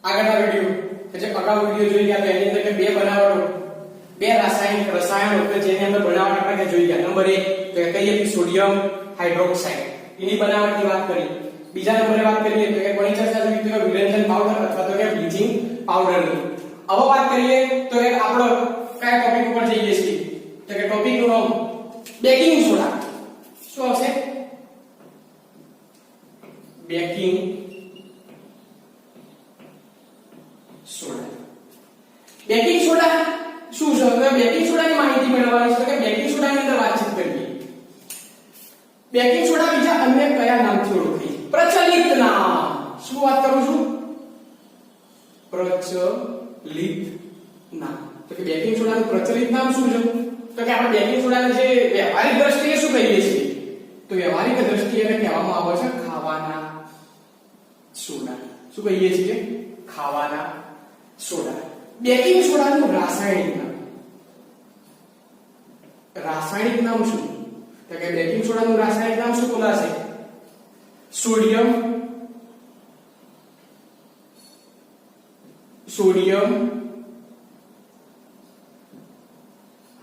આગળના વિડિયો કે જે અગાઉ વિડિયો જોઈ ગયા તો એની અંદર કે બે બનાવટો બે રસાયણો કે જેની અંદર બનાવટ આપણે જોઈ ગયા. નંબર 1 તો કઈ હતી સોડિયમ હાઇડ્રોક્સાઇડ એની બનાવટની વાત કરી. બીજા નંબરે વાત કરીએ તો કે કોની ચર્ચા જોઈ તો વિરંજન પાવડર અથવા તો કે બ્લીચિંગ પાવડરની. હવે વાત કરીએ તો એક આપણો કયા ટોપિક ઉપર જઈએ છીએ તો કે ટોપિક નું નામ બેકિંગ સોડા. શું આવશે? Baking soda. બેકિંગ સોડા શું છે? તો બેકિંગ સોડાની માહિતી મેળવવાની છે કે બેકિંગ સોડાની અંદર વાતચીત કરીએ. બેકિંગ સોડા બીજા અન્ય કયા નામથી ઓળખાય? પ્રચલિત નામ. શું વાત કરું છું? પ્રચલિત નામ. તો કે બેકિંગ સોડાનું પ્રચલિત નામ શું છે? તો કે આપણે બેકિંગ સોડાને જે વ્યવહારિક દ્રષ્ટિએ શું કહીએ છીએ? તો વ્યવહારિક દ્રષ્ટિએ એને કહેવામાં આવે છે ખાવાના સોડા. શું કહીએ છીએ? ખાવાના સોડા. બેકિંગ સોડાનું રાસાયણિક નામ. રાસાયણિક નામ શું? તો કે બેકિંગ સોડાનું રાસાયણિક નામ શું બોલાશે? Sodium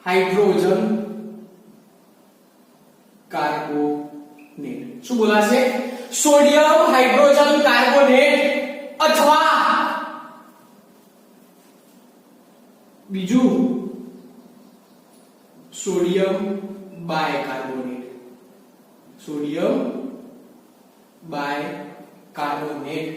hydrogen carbonate. શું બોલાશે? સોડિયમ હાઇડ્રોજન કાર્બોનેટ અથવા બીજું સોડિયમ બાયકાર્બોનેટ. સોડિયમ બાયકાર્બોનેટ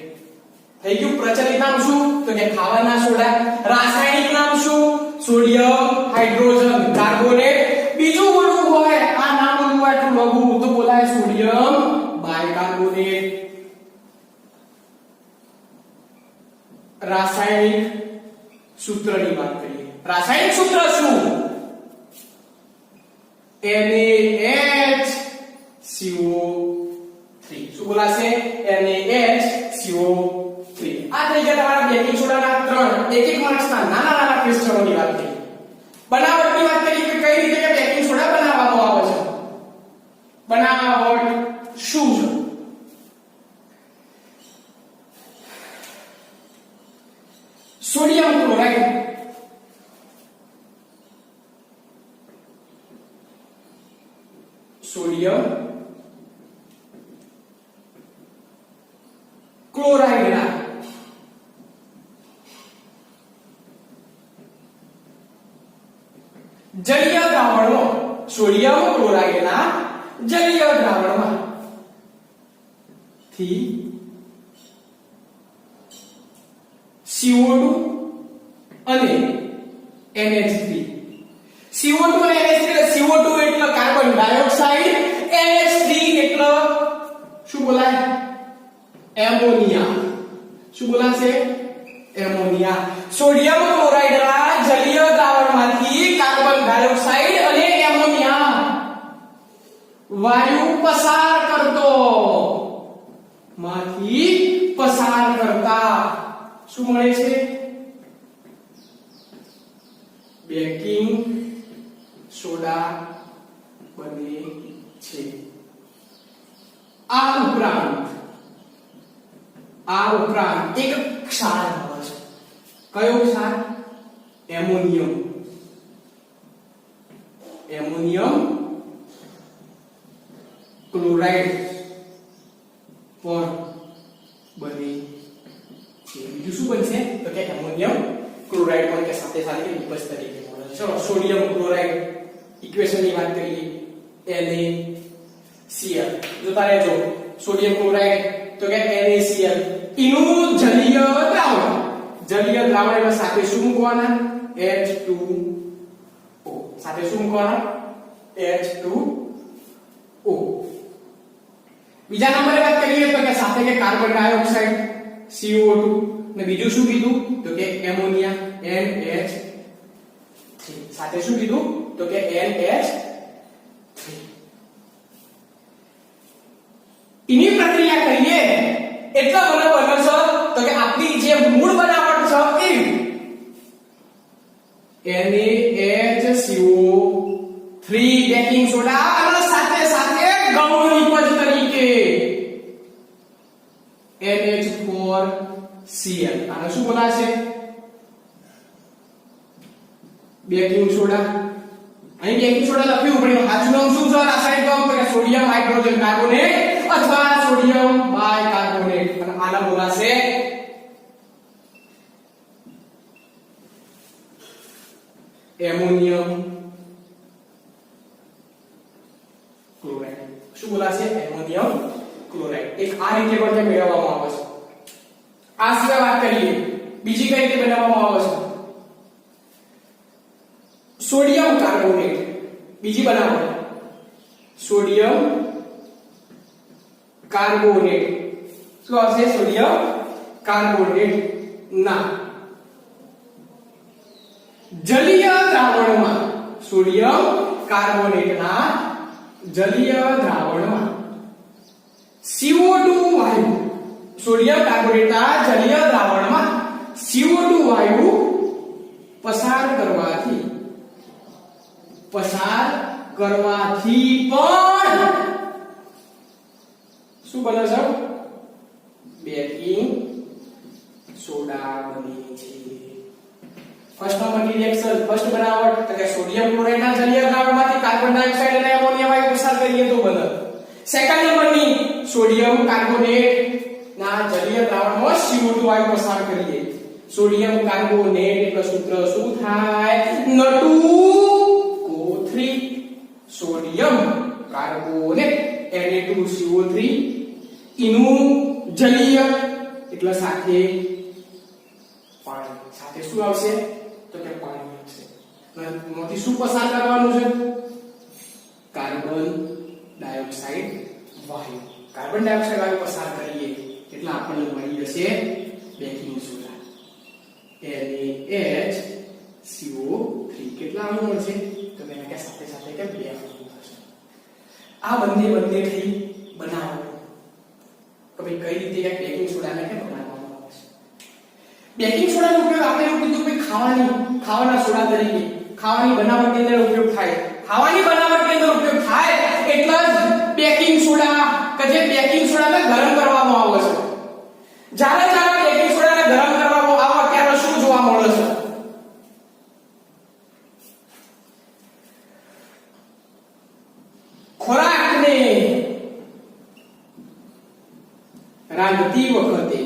થઈ ગયું. પ્રચલિત નામ શું? તો કે ખાવાના સોડા. રાસાયણિક નામ શું? Sodium hydrogen carbonate. બીજું બોલવું હોય, આ નામ બોલવું હોય એટલું લઘુ તો બોલાય સોડિયમ બાયકાર્બોનેટ. રાસાયણિક સૂત્રની વાત કરીએ. રાસાયણિક સૂત્ર શું? NaHCO3. શું બોલાશે? NaHCO3. આ થઈ ગયા તમારા બેકિંગ સોડાના 3 એક માર્ક્સના નાના ક્વેશ્ચનોની વાત કરી. બનાવટની વાત કરી કે કઈ રીતે કે બેકિંગ સોડા બનાવવામાં આવે છે. બનાવટ શું છે? સોડિયમ ક્લોરાઇડ સોડિયમ ક્લોરાઇડના જલીય દ્રાવણમાં સોડિયમ ક્લોરાઇડના જલીય દ્રાવણમાં થી CO2 અને NH3. CO2 અને NH3 એટલે CO2 એટલે કાર્બન ડાયોક્સાઇડ, NH3 એટલે શું બોલાય? એમોનિયા. શું બોલાશે? એમોનિયા. સોડિયમ ક્લોરાઇડના જલીય દ્રાવણમાંથી કાર્બન ડાયોક્સાઇડ અને એમોનિયા વાયુ પસાર કરતો માંથી પસાર કરતા શું મળે છે? બેકિંગ સોડા બને છે. આ ઉપરાંત એક ક્ષાર આવે છે. કયો ક્ષાર? એમોનિયમ ક્લોરાઇડ પણ બને છે. બીજું શું બનશે? તો કે એમોનિયમ ક્લોરાઇડ પણ કે સાથે સાથે નિપજ તરીકે મળે. ચલો સોડિયમ ક્લોરાઇડ ઇક્વેશનની વાત કરીએ. NaCl. જોતા રહેજો. સોડિયમ ક્લોરાઇડ તો કે NaCl એનું જલીય દ્રાવણ. જલીય દ્રાવણ એટલે સાથે શું મૂકવાના? H2O. સાથે શું મૂકવાના? H2O. બીજા નંબરે વાત કરીએ તો કે સાથે કે કાર્બન ડાયોક્સાઇડ CO2 ને બીજું શું કીધું? તો કે એમોનિયા NH3. સાથે શું કીધું? તો કે NH3. એની પ્રક્રિયા કરીએ એટલા મને બને છે તો કે આપણી જે મૂળ બનાવટ છે NaHCO3 બેકિંગ સોડા અને સાથે સાથે ગૌણ નિપજ તરીકે NH4 Cl આને શું બોલાશે બેકિંગ સોડા અહીં બેકિંગ સોડા લખ્યું પણ સાચું નામ શું છે રાસાયણિક નામ તો કે સોડિયમ હાઇડ્રોજન કાર્બોનેટ અથવા સોડિયમ બાયકાર્બોનેટ અને આને બોલાશે એમોનિયમ ક્લોરાઇડ શું બોલાશે એમોનિયમ ક્લોરાઇડ એક આ રીતે પણ મેળવવામાં આવે છે આ સિવાય વાત કરીએ બીજી કઈ રીતે બનાવવામાં આવે છે સોડિયમ કાર્બોનેટ બીજી બનાવો સોડિયમ કાર્બોનેટ શું આવશે સોડિયમ કાર્બોનેટ ના જલીય દ્રાવણમાં સોડિયમ કાર્બોનેટના જલીય દ્રાવણમાં CO2 વાયુ સોડિયમ કાર્બોનેટના જલીય દ્રાવણમાં CO2 વાયુ પસાર કરવાથી પણ શું બને છે બેકિંગ સોડા બને છે ફર્સ્ટ નંબરની રિએક્શન ફર્સ્ટ બનાવટ તો કે સોડિયમ ક્લોરાઇડના જલીય દ્રાવણમાંથી કાર્બન ડાયોક્સાઇડ અને એમોનિયા વાયુ પસાર કરીએ તો બને સેકન્ડ નંબરની સોડિયમ કાર્બોનેટ ના જલીય દ્રાવણમાં CO2 વાયુ પસાર કરીએ સોડિયમ કાર્બોનેટ એટલે સૂત્ર શું થાય N2CO3 સોડિયમ કાર્બોનેટ Na2CO3 એનું જલીય એટલે સાથે પાણી સાથે શું આવશે તો કે પાણી આવશે એમાંથી શું પસાર કરવાનું છે કાર્બન ડાયોક્સાઇડ વાયુ પસાર કરીએ એટલે આપણને મળી જશે બેકિંગ સોડા NaHCO3 કેટલા અણુ મળશે તો મેં કે સાથે સાથે કે 2 અણુ મળશે આ બંને થઈ બનાવો તો ભાઈ કઈ રીતે એક બેકિંગ સોડાને કે બનાવવામાં આવે છે બેકિંગ સોડાનો ઉપયોગ આપણે એવું કીધું કે ખાવાના સોડા તરીકે ખાવાની બનાવટની અંદર ઉપયોગ થાય ખાવાની બનાવટની અંદર ઉપયોગ થાય એટલે જ બેકિંગ સોડા કે જે બેકિંગ સોડાને ગરમ કરવામાં આવે છે જ્યારે બેકિંગ સોડાને ગરમ કરવામાં આવે ત્યારે શું જોવા મળે છે ખોરાકને રાંધતી વખતે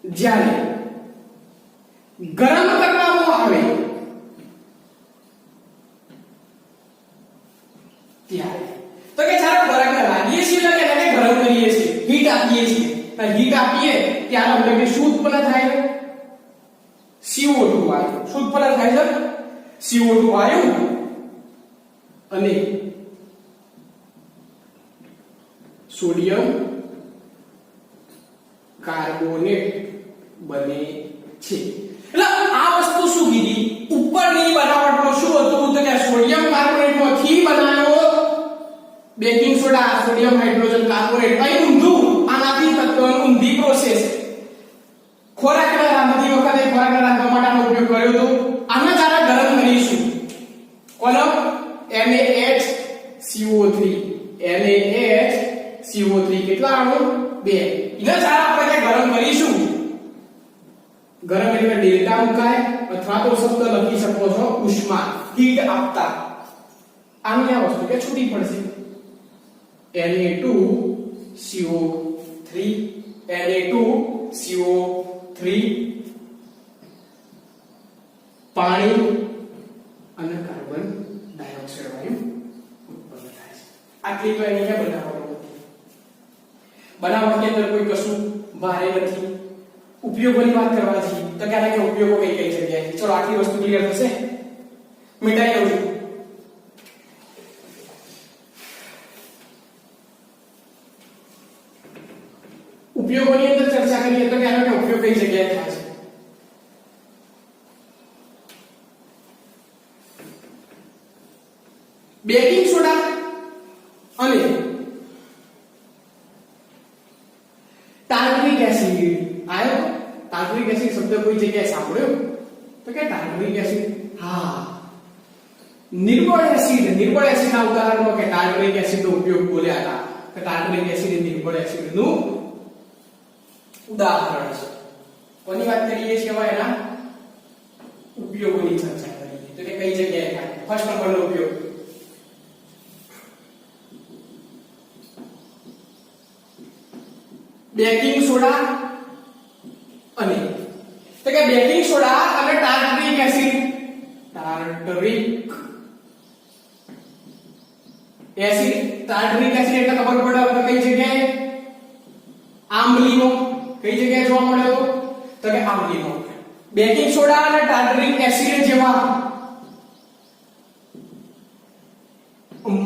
જ્યારે ગરમ કરવામાં આવે ત્યારે તો કે જ્યારે ખોરાકને રાંધીએ છીએ એટલે કે ગરમ કરીએ છીએ હીટ આપીએ છીએ તો હીટ આપીએ ત્યારે આપણે શું ઉત્પન્ન થાય CO2 વાયુ શું ઉત્પન્ન થાય છે CO2 વાયુ અને સોડિયમ કાર્બોનેટ બને છે એટલે આ વસ્તુ શું કીધી ઉપરની બનાવટમાં શું હતું તો કે સોડિયમ કાર્બોનેટમાંથી બનાવ્યો baking soda sodium hydrogen carbonate અહીં ઊંધું આનાથી ઊંધી પ્રોસેસ ખોરાકને રાંધતી વખતે ખોરાકને રાંધવા માટેનો ઉપયોગ કર્યો હતો આને જ્યારે ગરમ કરીશું કોનો NaHCO3 કેટલા અણુ 2 એને જ્યારે આપણે ગરમ કરીશું ગરમ એટલે ડેલ્ટા મુકાય અથવા તો શબ્દ લખી શકો છો ઉષ્મા હીટ આપતા આની આ વસ્તુ કે છૂટી પડશે Na2CO3 પાણી અને કાર્બન ડાયોક્સાઇડ વાયુ ઉત્પન્ન થાય છે આટલી તો એની કે બનાવટની અંદર કોઈ કશું ભારે નથી ઉપયોગોની વાત કરવા છે તો ક્યારે કે ઉપયોગો કઈ કઈ જગ્યાએ ચલો આટલી વસ્તુ ક્લિયર થશે મિટાઈ દઉં છું ઉપયોગોની અંદર ચર્ચા કરીએ તો ક્યારે કે ઉપયોગ કઈ જગ્યાએ થાય છે બેકિંગ સોડા અને ટાર્ટરિક એસિડ આયો ટાર્ટરિક એસિડ શબ્દ કોઈ જગ્યાએ સાંભળ્યો તો કે ટાર્ટરિક એસિડ હા નિર્બળ એસિડના ઉદાહરણમાં કે ટાર્ટરિક એસિડનો ઉપયોગ બોલ્યા હતા કે ટાર્ટરિક એસિડ એ નિર્બળ એસિડનું ઉદાહરણ છે. કોની વાત કરીએ છીએ હવે એના ઉપયોગોની ચર્ચા કરીએ તો કે કઈ જગ્યાએ થાય. ફર્સ્ટ નંબરનો ઉપયોગ બેકિંગ સોડા અને તો કે બેકિંગ સોડા અને ટાર્ટરિક એસિડ એટલે ખબર પડે હવે કઈ જગ્યાએ આંબલીમાં કઈ જગ્યાએ જોવા મળે તો કે આંબલીમાં બેકિંગ સોડા અને ટાર્ટરિક એસિડ જેવા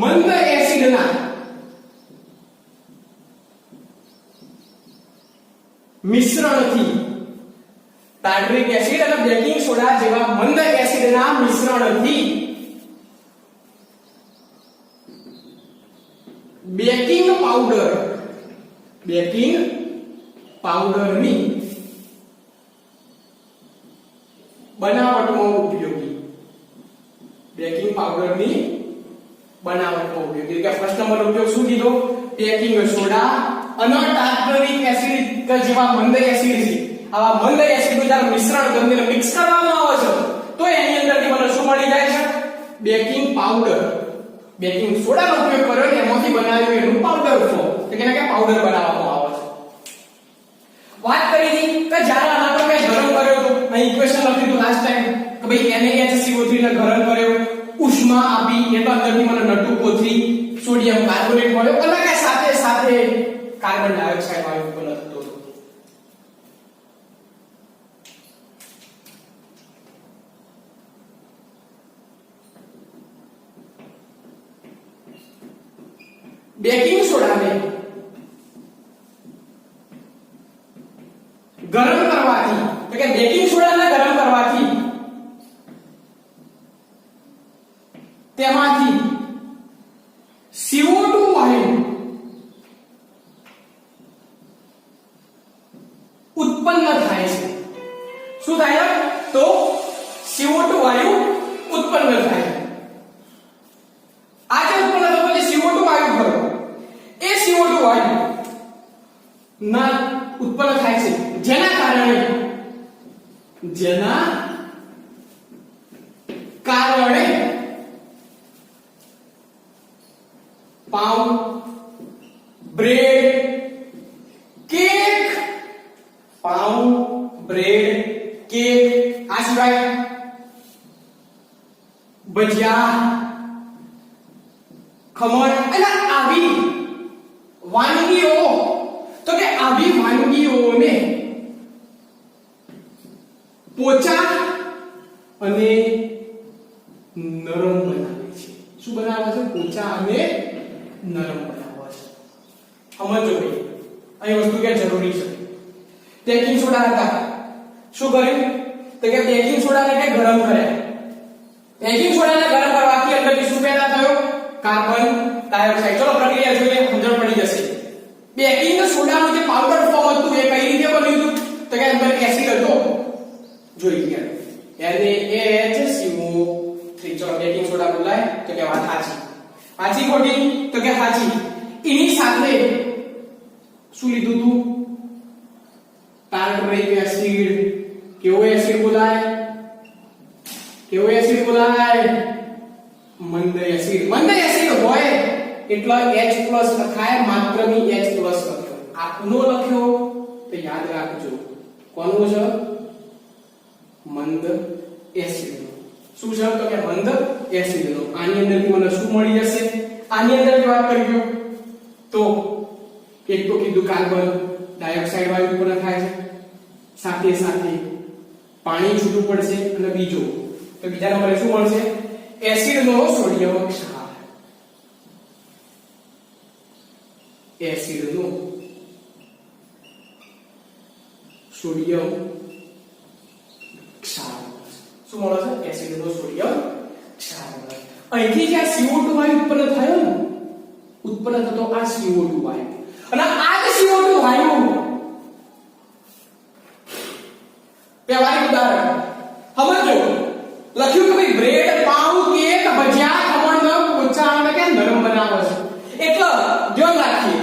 મંદ એસિડના મિશ્રણથી ટાર્ટરિક એસિડ અને બેકિંગ સોડા જેવા મંદ એસિડના મિશ્રણથી બેકિંગ પાવડરની બનાવટમાં ઉપયોગી બેકિંગ પાવડરની બનાવટમાં ઉપયોગી કે ફર્સ્ટ નંબર ઉપયોગ શું કીધો બેકિંગ સોડા અને ટાર્ટરિક એસિડ જેવા મંદ એસિડ છે. આવા મંદ એસિડનું જ્યારે મિશ્રણ કરીને મિક્સ કરવામાં આવે છે તો એની અંદરથી મને શું મળી જાય છે બેકિંગ પાવડર. બેકિંગ સોડાનો ઉપયોગ કર્યો ને એમાંથી બનાવ્યું એનું પાવડર ફોર્મ તો કે પાવડર બનાવવામાં આવે છે. વાત કરી હતી કે જ્યારે આના પર મેં ગરમ કર્યો તો અહીં ઇક્વેશન લખ્યું હતું લાસ્ટ ટાઈમ કે ભાઈ NaHCO3 ને ગરમ કર્યો ઉષ્મા આપી એટલે અંદરથી મને N2O3 સોડિયમ કાર્બોનેટ મળ્યો અને સાથે સાથે કાર્બન ડાયોક્સાઇડ વાયુ ઉત્પન્ન થતો હતો. બેકિંગ સોડાને ગરમ કરવાથી તો કે બેકિંગ સોડાને ગરમ કરવાથી તેમાંથી CO2 વાયુ ઉત્પન્ન થાય છે. શું થાય તો CO2 વાયુ ઉત્પન્ન થાય. આ જે ઉત્પન્ન થતો જે CO2 વાયુ ખરો એ CO2 વાયુ ના ઉત્પન્ન થાય છે જેના કારણે પાઉં બ્રેડ કેક આ સિવાય ભજીયા ખમણ અને આવી વાનગીઓ તો કે આવી વાનગીઓને પોચા અને નરમ બનાવે છે. શું બનાવે છે? પોચા અને નરમ બનાવે છે. સમજો ભાઈ અહીં વસ્તુ કે જરૂરી છે. બેકિંગ સોડા હતા શું કર્યું તો કે બેકિંગ સોડાને કે ગરમ કર્યા. બેકિંગ સોડાને ગરમ કરવાથી અંદરથી શું પેદા થયો? Carbon dioxide. ચલો પ્રક્રિયા જોઈએ સમજણ પડી જશે. બેકિંગ સોડાનું જે પાવડર ફોર્મ હતું એ કઈ રીતે બન્યું હતું તો કે અંદર એસિડ હતો જોઈ ગયા NaHCO3. ચલો બેકિંગ સોડા બોલાય તો કે વાત સાચી ખોટી તો કે સાચી. એની સાથે શું લીધું તું? Tartaric acid. કેવો એસિડ બોલાય? મંદ એસિડ. મંદ એસિડ હોય એટલે H+ લખાય, માત્રની H+ લખ્યો. આપનો લખ્યો તો યાદ રાખજો કોનો છે? મંદ એસિડ. શું છે તો કે મંદ એસિડ નો. આની અંદરથી મને શું મળી જશે? આની અંદર વાત કરીએ તો એક તો કીધું કાર્બન ડાયોક્સાઇડ વાયુ ઉત્પન્ન થાય છે, સાથે સાથે પાણી છૂટું પડશે અને બીજો તો બીજા નંબરે શું મળશે? એસિડ નો સોડિયમ ક્ષાર. એસિડ નો સોડિયમ ક્ષાર. શું મળે છે? એસિડ નો સોડિયમ ક્ષાર. અહીંથી જે CO2 વાયુ ઉત્પન્ન થયો ને ઉત્પન્ન થતો આ CO2 વાયુ અને આ જ CO2 વાયુ વ્યવહારિક ઉદાહરણ સમજો. લખ્યું કે ભાઈ બ્રેડ પાઉં કેક ભજીયા ખમણ પોચા અને કે નરમ બનાવે છે એટલે ધ્યાન રાખીએ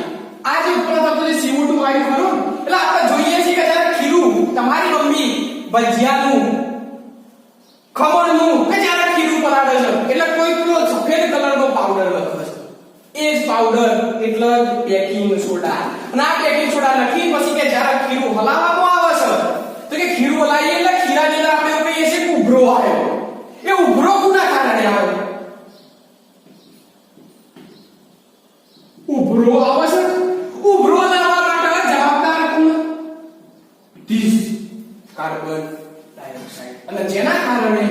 એક પેલો સફેદ કલરનો પાવડર લખો છે એ જ પાવડર એટલે બેકિંગ સોડા. અને આ બેકિંગ સોડા લખી પછી કે જ્યારે ખીરું હલાવવામાં આવે છે તો કે ખીરું હલાવીએ એટલે ખીરાની અંદર આપણે એવું કહીએ છીએ કે ઉભરો આવ્યો. એ ઉભરો કોના કારણે આવે? ઉભરો આવે છે. ઉભરો લાવવા માટે જવાબદાર કોણ? This carbon dioxide. અને જેના કારણે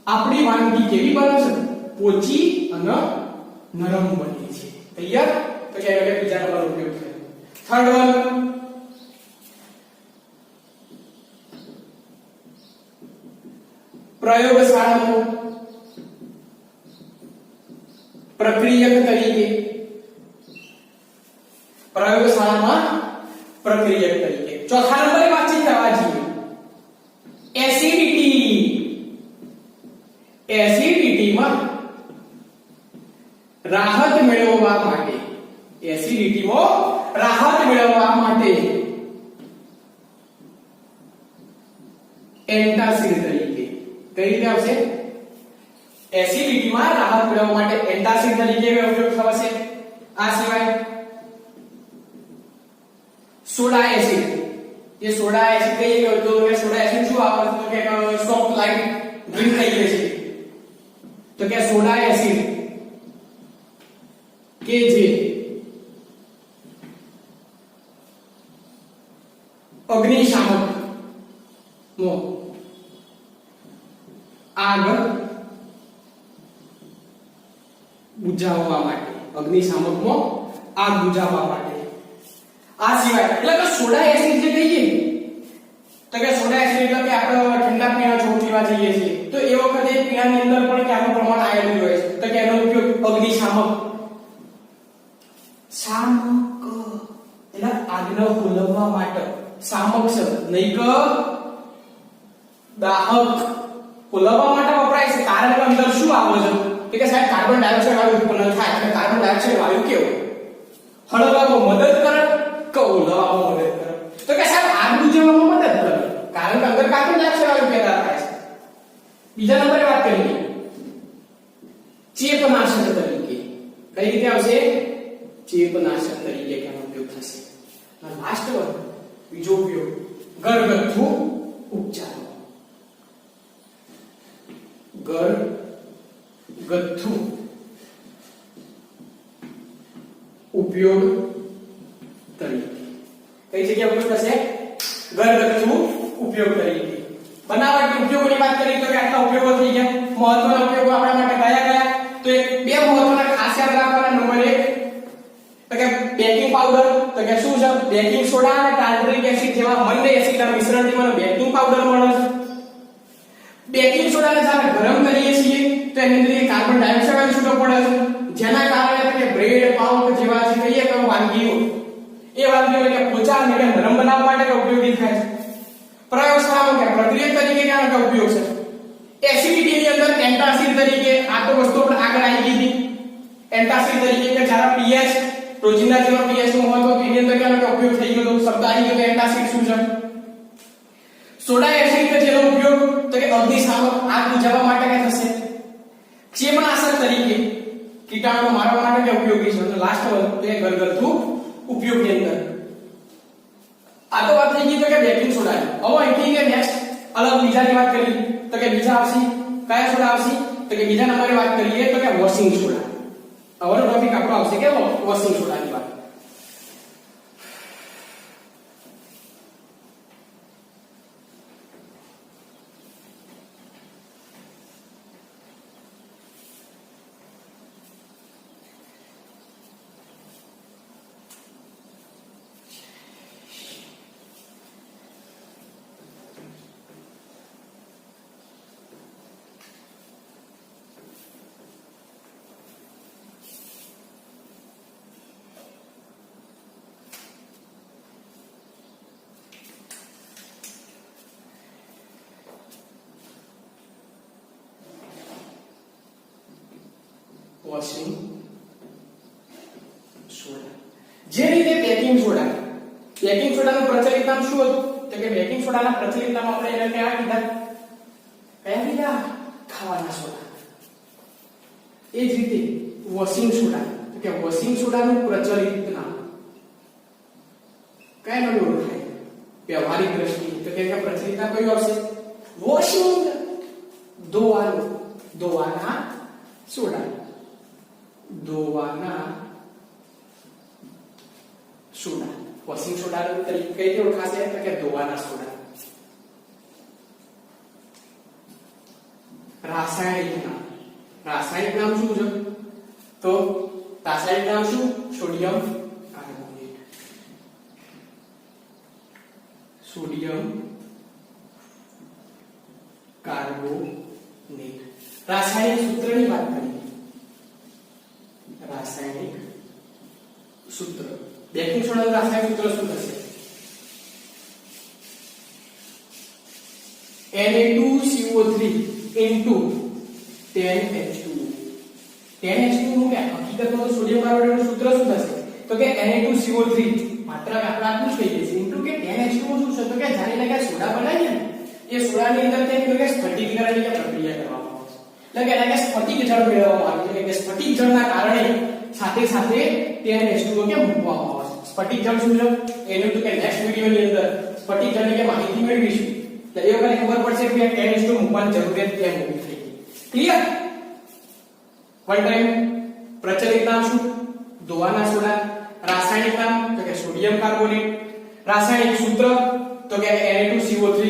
આપણી વાનગી કેવી બને છે? પોચી અને નરમ બની છે. તૈયાર? તો કે હવે બીજા નંબર ઉપયોગ થયો. થર્ડ વન, પ્રયોગશાળામાં પ્રક્રિયક તરીકે. પ્રયોગશાળામાં પ્રક્રિયક તરીકે. ચોથા નંબરે વાતચીત કરવા જઈએ. એસિડિટી. એસિડિટીમાં રાહત મેળવવા માટે, એસિડિટીમાં રાહત મેળવવા માટે એન્ટાસિડ તરીકે. કઈ રીતે આવશે? એસિડિટીમાં રાહત મેળવવા માટે એન્ટાસિડ તરીકે ઉપયોગ થશે. આ સિવાય સોડા એસિડ. જે સોડા એસિડ કહીએ કે તો કે સોડા એસિડ શું આવે તો કે સોફ્ટ લાઈટ ડ્રિંક કહીએ છીએ. તો કે સોડા એસિડ કે જે અગ્નિશામક નો આગ બુઝાવવા માટે, અગ્નિશામકમાં આગ બુઝાવવા માટે. આ સિવાય એટલે કે સોડા એસિડ જે કહીએ તો કે સોડા એસિડ એટલે કે આપણે ઠંડા પીણા જો પીવા જઈએ છીએ તો એ વખતે પીણાની અંદર પણ કે આનું પ્રમાણ આવેલું હોય છે તો કે એનો ઉપયોગ અગ્નિશામક શામક એટલે આગને હોલવવા માટે. શામક છે નહીં કે દાહક. હોલવવા માટે વપરાય છે કારણ કે અંદર શું આવે છે કે સાહેબ કાર્બન ડાયોક્સાઇડ વાયુ ઉત્પન્ન થાય. એટલે કાર્બન ડાયોક્સાઇડ વાયુ કેવો હળવવામાં મદદ કરે કે હોલવવામાં મદદ કરે? તો કે સાહેબ આગ બુઝાવવામાં મદદ કરે કારણ કે અંદર કાર્બન ડાયોક્સાઇડ વાયુ પેદા થાય છે. બીજા નંબરે વાત કરીએ ચેપનાશક તરીકે. કઈ રીતે આવશે? ચેપનાશક તરીકે તેનો ઉપયોગ થશે. અને લાસ્ટ વન બીજો ઉપયોગ ઘરગથ્થુ ઉપચાર. ઘરગથ્થુ ઉપયોગ તરીકે. કઈ જગ્યાએ ઉપયોગ થશે? ઘરગથ્થુ ઉપયોગ તરીકે. બનાવટી ઉપયોગોની વાત કરીએ તો કે આટલા ઉપયોગો થઈ ગયા. મહત્વના ઉપયોગો આપણા માટે કયા કયા? તો એક બે મહત્વના ખાસ યાદ રાખવાના. નંબર 1 તો કે બેકિંગ પાવડર. તો કે શું છે? બેકિંગ સોડા અને ટાર્ટરિક એસિડ જેવા મંદ એસિડના મિશ્રણથી મને બેકિંગ પાવડર મળે છે. બેકિંગ સોડાને જ્યારે ગરમ કરીએ છીએ તો એની અંદર કાર્બન ડાયોક્સાઇડ છૂટો પડે છે જેના કારણે કે બ્રેડ પાઉં જેવા જે કહીએ કે વાનગીઓ એ વાનગીઓ કે પોચા અને નરમ બનાવવા માટે ઉપયોગી થાય છે. પ્રયોગશાળામાં કે પ્રક્રિયક તરીકે કેનો ઉપયોગ છે? એસિડિટીની અંદર એન્ટાસિડ તરીકે. આ તો વસ્તુ આપણે આગળ આવી ગઈ હતી. એન્ટાસિડ તરીકે કે જ્યારે pH રોજિંદા જીવનમાં pH નું મહત્વ એની અંદર કેનો ઉપયોગ થઈ ગયો? શબ્દ આવી ગયો. એન્ટાસિડ શું છે? સોડા એસિડ કે જેનો ઉપયોગ તો કે અગ્નિશામક આગ બુઝાવવા માટે કે થશે. ચેપનાશક તરીકે કીટાણુ મારવા માટે કે ઉપયોગી છે. અને લાસ્ટ વન તો એ ઘરગથ્થુ ઉપયોગની અંદર. આ તો વાત થઈ ગઈ તો કે બેકિંગ સોડા. હવે અહીંથી કે નેક્સ્ટ અલગ બીજાની વાત કરીએ તો કે બીજા આવશે કયા સોડા આવશે? તો કે બીજા નંબરે વાત કરીએ તો કે વોશિંગ સોડા. હવે ટોપિક આપણો આવશે કે વોશિંગ સોડાની વાત. Washing soda. જે રીતે બેકિંગ સોડાનું પ્રચલિત નામ શું હતું? તો કે બેકિંગ સોડાના પ્રચલિત નામ આપણે એને કયા કીધા? ખાવાના સોડા. એ જ રીતે વોશિંગ સોડા, તો કે વોશિંગ સોડાનું પ્રચલિત નામ કયા નામે ઓળખાય વ્યવહારિક દ્રષ્ટિએ? તો કે પ્રચલિત નામ કયું આવશે? વોશિંગ, ધોવાના સોડા, ધોવાના સોડા. વોશિંગ સોડા તરીકે કઈ રીતે ઓળખાશે? તો કે ધોવાના સોડા. રાસાયણિક નામ શું છે? તો રાસાયણિક નામ શું? Sodium carbonate. Sodium carbonate. રાસાયણિક સૂત્રની વાત કરીએ. રાસાયણિક સૂત્ર. બેકિંગ સોડાનું રાસાયણિક સૂત્ર શું થશે? Na2CO3 into 10H2O. 10H2O નું કે હકીકતમાં તો સોડિયમ કાર્બોનેટનું સૂત્ર શું થશે? તો કે Na2CO3 માત્ર આપણે આટલું જ કહીએ છીએ ઇન્ટુ કે 10H2O શું છે? તો કે જાણીને કે સોડા બનાવીએ ને એ સોડાની અંદર તે કે સ્ફટિકીકરણની કે પ્રક્રિયા કરવામાં આવે છે. એટલે કે એના કે સ્ફટિક જળ મેળવવામાં આવે છે. એટલે કે સ્ફટિક જળના કારણે સાથે 10H2O કે મૂકવામાં આવે છે. સ્ફટિક જળ શું છે? એનું તો કે નેક્સ્ટ વિડિયોની અંદર સ્ફટિક જળની કે માહિતી મેળવીશું. તો એ વખતે ખબર પડશે કે 10H2O મૂકવાની જરૂરિયાત કેમ ઊભી થઈ ગઈ. ક્લિયર? વન ટાઈમ પ્રચલિત નામ શું? ધોવાના સોડા. રાસાયણિક નામ તો કે સોડિયમ કાર્બોનેટ. રાસાયણિક સૂત્ર તો કે Na2CO3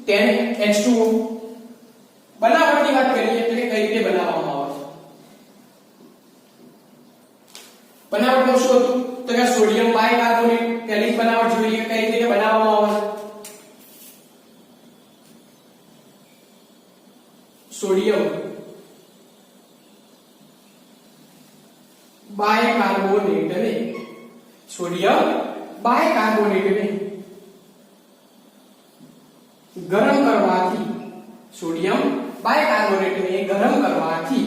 10H2O. બનાવટની વાત કરીએ તો કે કઈ રીતે બનાવવામાં આવે છે? બનાવટમાં શું હતું? તો કે સોડિયમ બાયકાર્બોનેટ. પહેલી જ બનાવટ જોઈએ કઈ રીતે બનાવવામાં આવે છે? સોડિયમ બાયકાર્બોનેટને ગરમ કરવાથી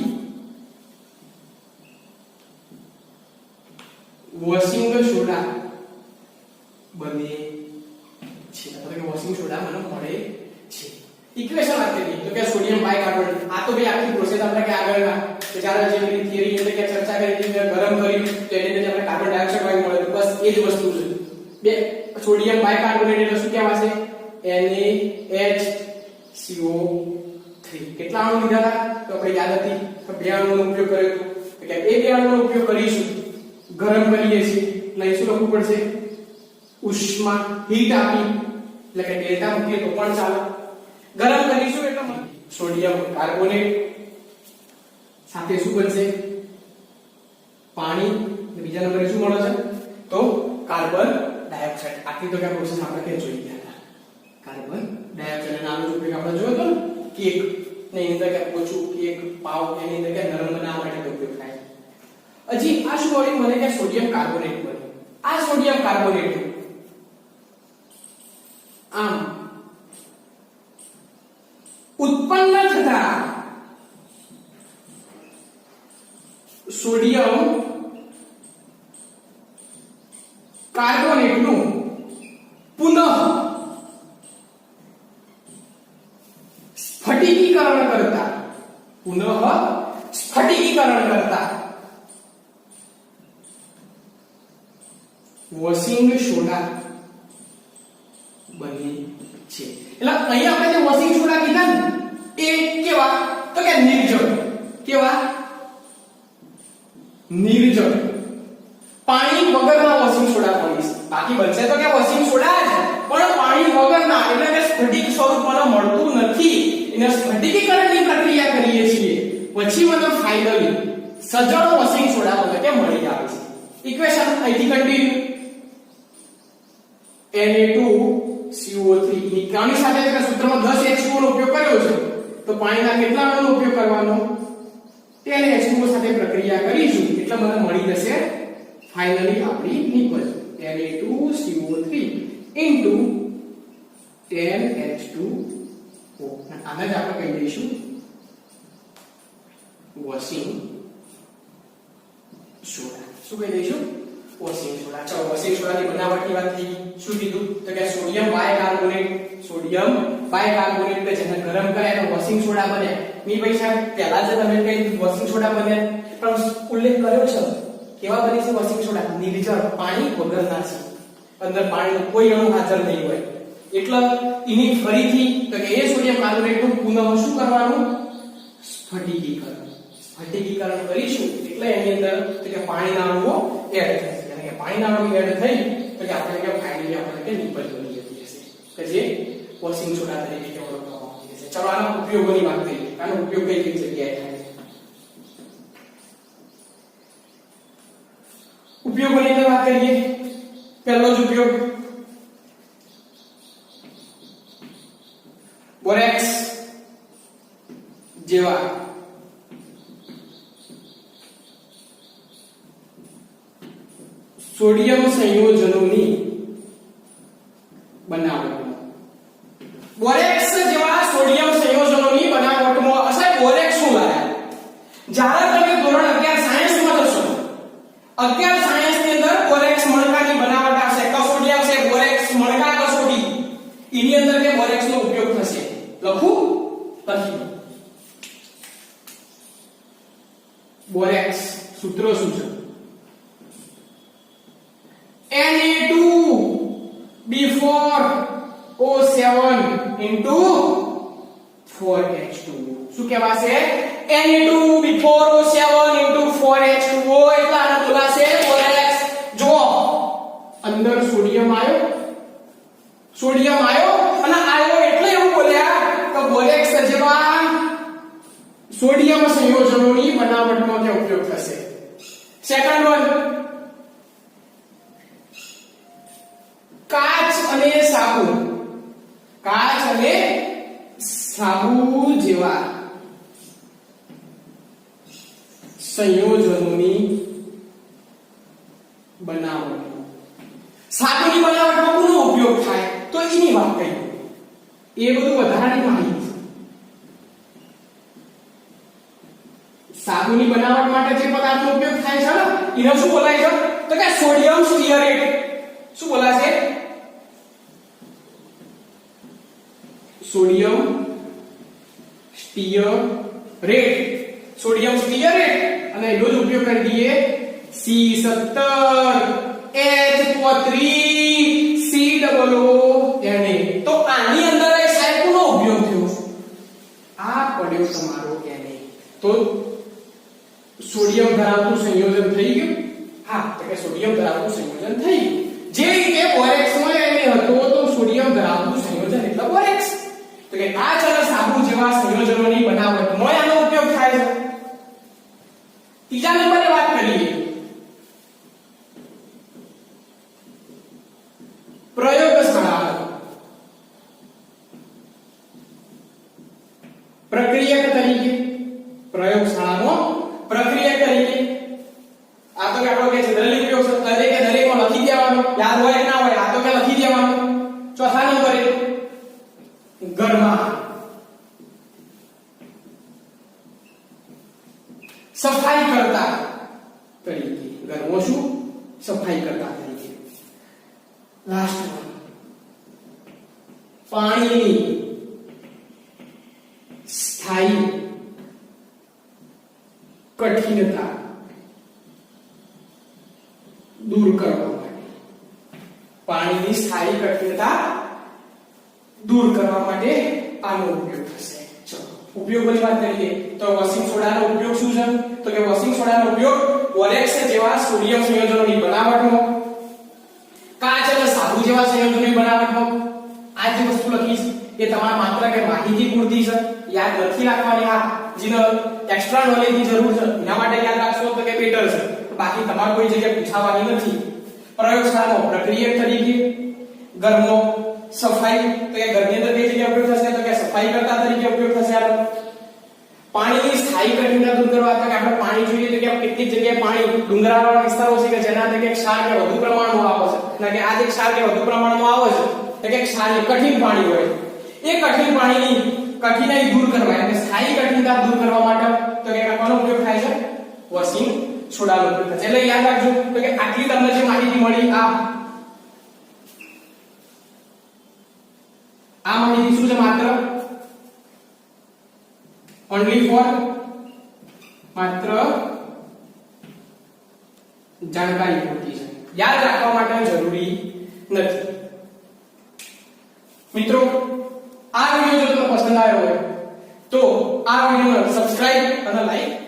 વોશિંગ સોડા બને છે. અથવા કે વોશિંગ સોડા મને મળે છે. ઇક્વેશન આપેલી તો કે સોડિયમ બાયકાર્બોનેટ. આ તો ભાઈ આખી પ્રોસેસ આપણે કે આગળના કે ચાલો જે થિયરી એટલે કે ચર્ચા કરી હતી ગરમ કરી તો એને અંદર આપણે કાર્બન ડાયોક્સાઇડ વાયુ મળે. બસ એ જ વસ્તુ છે. બે સોડિયમ બાયકાર્બોનેટ એટલે શું કહેવાશે? NaHCO3. કેટલા અણુ લીધા હતા? તો આપણે યાદ હતી કે બે અણુનો ઉપયોગ કર્યો હતો. એટલે એ બે અણુનો ઉપયોગ કરીશું. ગરમ કરીએ છીએ એટલે શું લખવું પડશે? ઉષ્મા, હીટ આપી એટલે કે ડેલ્ટા મૂકીએ તો પણ ચાલે. ગરમ કરીશું એટલે સોડિયમ કાર્બોનેટ સાથે શું બનશે? પાણી. બીજા નંબરે શું મળે છે? તો કાર્બન ડાયોક્સાઇડ. આટલી તો કે પ્રોસેસ આપણે કે જોઈ ગયા હતા. કાર્બન ડાયોક્સાઇડ નામનો ઉપયોગ આપણે જોયો હતો ને કેક ને અંદર કે ઓછું કેક પાવ એની અંદર કે નરમ બનાવવા માટે ઉપયોગ થાય છે. હજી આ શું મળ્યું મને? કે સોડિયમ કાર્બોનેટ મળ્યું. આ સોડિયમ કાર્બોનેટ આમ ઉત્પન્ન થતા સોડિયમ કાર્બોનેટનું પુનઃ સ્ફટિકીકરણ કરતા વોશિંગ સોડા બને છે. એટલે અહીંયા આપણે જે વોશિંગ સોડા કીધા ને એ કેવા? તો કે નિર્જળ. કેવા? નિર્જળ. પાણી વગરના વોશિંગ સોડા બનશે. બાકી બનશે તો કે વોશિંગ સોડા જ પણ પાણી વગરના. એટલે કે સ્ફટિક સ્વરૂપમાં મળતું નથી. એને સ્ફટિકીકરણની પ્રક્રિયા કરીએ છીએ પછી મતલબ ફાઇનલી સજળ વોશિંગ સોડા મને કે મળી આવે છે. ઇક્વેશન અહીંથી કન્ટિન્યુ. Na2CO3 ની કાની સાથે કે સૂત્રમાં 10H2O નો ઉપયોગ કર્યો છે તો પાણીના કેટલા અણુનો ઉપયોગ કરવાનો? 10H2O સાથે પ્રક્રિયા કરીશું એટલે મને મળી જશે ફાઇનલી આપણી નિપજ Na2CO3 10H2O. આને જ આપણે કહી દઈશું વોશિંગ સોડા. શું કહી દઈશું? Washing soda. ચાલો વોશિંગ સોડાની બનાવટની વાત થઈ. શું કીધું? તો કે સોડિયમ બાયકાર્બોનેટ કે જેને ગરમ કરે તો વોશિંગ વોશિંગ સોડા બને ની ભાઈ સાહેબ પહેલા જે તમે કઈ વોશિંગ સોડા બને પણ ઉલ્લેખ કર્યો છે કેવા બને છે વોશિંગ સોડા નિર્જળ પાણી વગરના છે અંદર પાણીનો કોઈ અણુ હાજર નહીં હોય એટલે એની ફરીથી તો કે એ સોડિયમ કાર્બોનેટનું પુનઃ શું કરવાનું સ્ફટિકીકરણ કરીશું એટલે એની અંદર તો કે પાણીના અણુઓ એડ થશે એટલે કે પાણીના અણુ એડ થઈ તો કે આપણે કે ફાઇનલી આપણે કે નિપજ બની જતી હશે કે જે વોશિંગ સોડા તરીકે ઓળખવામાં આવતી હશે ચલો આના ઉપયોગોની વાત કરીએ આનો ઉપયોગ કઈ કઈ જગ્યાએ થાય છે ઉપયોગોની અંદર વાત કરીએ પહેલો જ ઉપયોગ બોરેક્સ જેવા સોડિયમ સંયોજનોની બનાવટમાં બોરેક્સ જેવા સોડિયમ સંયોજનોની બનાવટમાં અસર બોરેક્સ શું લાગે જ્યારે તમે ધોરણ 11 સાયન્સમાં જશો 11 સાયન્સ ની અંદર બોરેક્સ મણકાની બનાવટ આવશે કસોટી આવશે બોરેક્સ મણકા કસોટી એની અંદર કે બોરેક્સ નો ઉપયોગ થશે લખું લખી બોરેક્સ સૂત્ર શું છે Na2B4O7 into 4H2 શું કહેવાશે Na2B4O7 into 4H2O એટલે આને બોલાશે બોરેક્સ જો અંદર સોડિયમ આવ્યો અને આવ્યો એટલે એવું બોલ્યા કે બોરેક્સ જેવા સોડિયમ સંયોજનોની બનાવટમાં કે ઉપયોગ થશે સેકન્ડ વન કાચ અને સાબુ જેવા સંયોજનોની બનાવટ સાબુની બનાવટમાં કોનો ઉપયોગ થાય તો એની વાત કરીએ એ બધું વધારાની માહિતી છે સાબુની બનાવટ માટે જે પદાર્થનો ઉપયોગ થાય છે ને એને શું બોલાય છે તો કે સોડિયમ સ્ટીઅરેટ શું બોલાશે સોડિયમ સ્ટીઅરેટ અને એનો જ ઉપયોગ કરી દઈએ C17H3COO તો આની અંદર એ સાહેબ કોનો ઉપયોગ થયો આ પડ્યો તમારો Na તો સોડિયમ ધરાવતું સંયોજન થઈ ગયું હા તો કે સોડિયમ ધરાવતું સંયોજન થઈ ગયું જે રીતે બોરેક્સ માં Na હતો તો સોડિયમ ધરાવતું સંયોજન એટલે બોરેક્સ તો કે કાચ અને સાબુ જેવા સંયોજનોની બનાવટમાં આનો ઉપયોગ થાય છે ત્રીજા નંબરે વાત કરીએ પ્રયોગશાળા પ્રક્રિયક તરીકે પ્રયોગશાળાનો પ્રક્રિયક તરીકે આ તો કે આપણો કે છે દરેક ઉપયોગ દરેકમાં લખી દેવાનો યાદ હોય કે ના હોય આ તો કે લખી દેવાનો ચોથા નંબરે ઘરમાં સફાઈ કરતા તરીકે ઘરમાં શું સફાઈ કરતા તરીકે લાસ્ટ પાણીની સ્થાયી કઠિનતા દૂર કરવા માટે પાણીની સ્થાયી કઠિનતા દૂર કરવા માટે આનો ઉપયોગ થશે ચલો ઉપયોગોની વાત કરીએ તો વોશિંગ સોડાનો ઉપયોગ શું છે તો કે વોશિંગ સોડાનો ઉપયોગ બોરેક્સ જેવા સોડિયમ સંયોજનોની બનાવટમાં કાચ અને સાબુ જેવા સંયોજનોની બનાવટમાં આ જે વસ્તુ લખી છે એ તમારા માત્ર કે માહિતી પૂરતી છે યાદ નથી રાખવાની આ જેને એક્સ્ટ્રા નોલેજની જરૂર છે એના માટે યાદ રાખશો તો કે બેટર છે બાકી તમારે કોઈ જગ્યાએ પૂછાવાની નથી પ્રયોગશાળાનો પ્રક્રિયક તરીકે ઘરમાં સફાઈ તો કે ઘરની અંદર કઈ જગ્યાએ ઉપયોગ થશે તો કે સફાઈ કરતા તરીકે ઉપયોગ થશે આ પાણીની સ્થાયી કઠિનતા દૂર કરવા તો કે આપણે પાણી જોઈએ તો કે કેટલીક જગ્યાએ પાણી ડુંગરાળવાળા વિસ્તારો છે કે જેના અંદર કે ક્ષાર કે વધુ પ્રમાણમાં આવે છે ના કે આ જે ક્ષાર કે વધુ પ્રમાણમાં આવે છે તો કે ક્ષાર કઠિન પાણી હોય એ કઠિન પાણીની કઠિનાઈ દૂર કરવા એટલે સ્થાયી કઠિનતા દૂર કરવા માટે તો કે કોનો ઉપયોગ થાય છે વોશિંગ સોડાનો ઉપયોગ થાય છે એટલે યાદ રાખજો તો કે આટલી તમને જે માહિતી મળી આ માહિતી શું છે માત્ર ઓનલી ફોર માત્ર જાણકારી પૂરતી છે, યાદ રાખવા માટે જરૂરી નથી. મિત્રો આ વિડિયો જો તમને પસંદ આવ્યો હોય તો આ વિડિયોને સબસ્ક્રાઇબ અને લાઈક